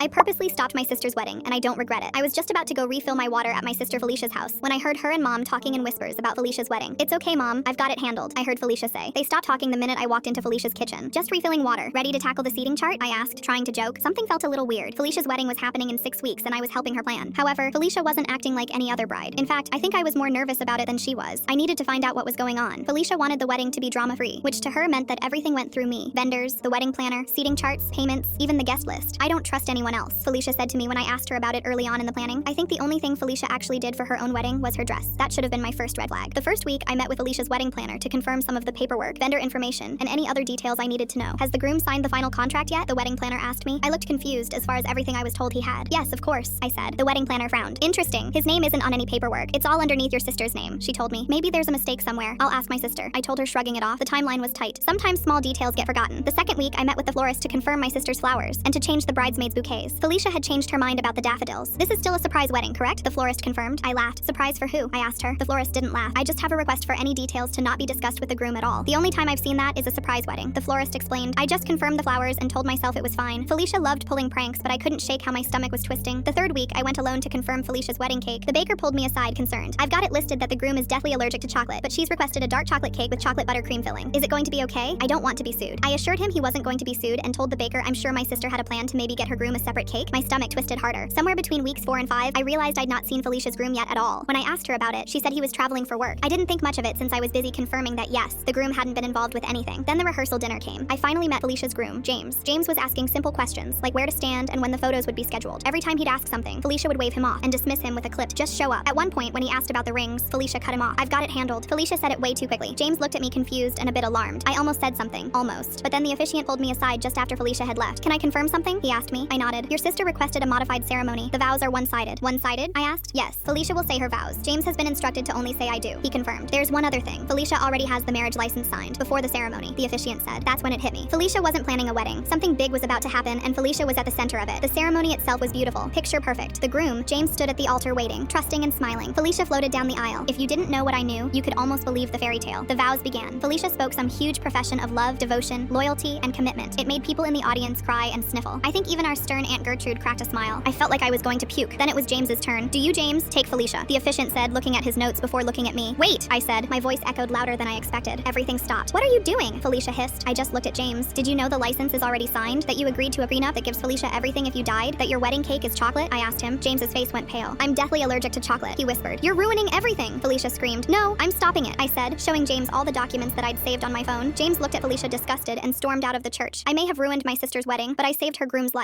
I purposely stopped my sister's wedding, and I don't regret it. I was just about to go refill my water at my sister Felicia's house when I heard her and Mom talking in whispers about Felicia's wedding. "It's okay, Mom. I've got it handled," I heard Felicia say. They stopped talking the minute I walked into Felicia's kitchen. "Just refilling water. Ready to tackle the seating chart?" I asked, trying to joke. Something felt a little weird. Felicia's wedding was happening in 6 weeks, and I was helping her plan. However, Felicia wasn't acting like any other bride. In fact, I think I was more nervous about it than she was. I needed to find out what was going on. Felicia wanted the wedding to be drama-free, which to her meant that everything went through me. Vendors, the wedding planner, seating charts, payments, even the guest list. "I don't trust anyone else," Felicia said to me when I asked her about it early on in the planning. I think the only thing Felicia actually did for her own wedding was her dress. That should have been my first red flag. The first week, I met with Felicia's wedding planner to confirm some of the paperwork, vendor information, and any other details I needed to know. "Has the groom signed the final contract yet?" the wedding planner asked me. I looked confused as far as everything I was told he had. "Yes, of course," I said. The wedding planner frowned. "Interesting. His name isn't on any paperwork. It's all underneath your sister's name," she told me. "Maybe there's a mistake somewhere. I'll ask my sister," I told her, shrugging it off. The timeline was tight. Sometimes small details get forgotten. The second week, I met with the florist to confirm my sister's flowers and to change the bridesmaids' bouquets. Felicia had changed her mind about the daffodils. "This is still a surprise wedding, correct?" the florist confirmed. I laughed. "Surprise for who?" I asked her. The florist didn't laugh. "I just have a request for any details to not be discussed with the groom at all. The only time I've seen that is a surprise wedding," the florist explained. I just confirmed the flowers and told myself it was fine. Felicia loved pulling pranks, but I couldn't shake how my stomach was twisting. The third week, I went alone to confirm Felicia's wedding cake. The baker pulled me aside, concerned. "I've got it listed that the groom is deathly allergic to chocolate, but she's requested a dark chocolate cake with chocolate buttercream filling. Is it going to be okay? I don't want to be sued." I assured him he wasn't going to be sued and told the baker I'm sure my sister had a plan to maybe get her groom a separate cake. My stomach twisted harder. Somewhere between weeks 4 and 5, I realized I'd not seen Felicia's groom yet at all. When I asked her about it, she said he was traveling for work. I didn't think much of it since I was busy confirming that yes, the groom hadn't been involved with anything. Then the rehearsal dinner came. I finally met Felicia's groom, James. James was asking simple questions, like where to stand and when the photos would be scheduled. Every time he'd ask something, Felicia would wave him off and dismiss him with a clipped, "Just show up." At one point, when he asked about the rings, Felicia cut him off. "I've got it handled." Felicia said it way too quickly. James looked at me confused and a bit alarmed. I almost said something. Almost. But then the officiant pulled me aside just after Felicia had left. "Can I confirm something?" he asked me. I nodded. "Your sister requested a modified ceremony. The vows are one-sided." "One-sided?" I asked. "Yes. Felicia will say her vows. James has been instructed to only say I do," he confirmed. "There's one other thing. Felicia already has the marriage license signed before the ceremony," the officiant said. That's when it hit me. Felicia wasn't planning a wedding. Something big was about to happen, and Felicia was at the center of it. The ceremony itself was beautiful. Picture perfect. The groom, James, stood at the altar waiting, trusting and smiling. Felicia floated down the aisle. If you didn't know what I knew, you could almost believe the fairy tale. The vows began. Felicia spoke some huge profession of love, devotion, loyalty, and commitment. It made people in the audience cry and sniffle. I think even our stern Aunt Gertrude cracked a smile. I felt like I was going to puke. Then it was James's turn. "Do you, James, take Felicia?" the officiant said, looking at his notes before looking at me. "Wait," I said. My voice echoed louder than I expected. Everything stopped. "What are you doing?" Felicia hissed. I just looked at James. "Did you know the license is already signed? That you agreed to a prenup that gives Felicia everything if you died? That your wedding cake is chocolate?" I asked him. James's face went pale. "I'm deathly allergic to chocolate," he whispered. "You're ruining everything," Felicia screamed. "No, I'm stopping it," I said, showing James all the documents that I'd saved on my phone. James looked at Felicia disgusted and stormed out of the church. I may have ruined my sister's wedding, but I saved her groom's life.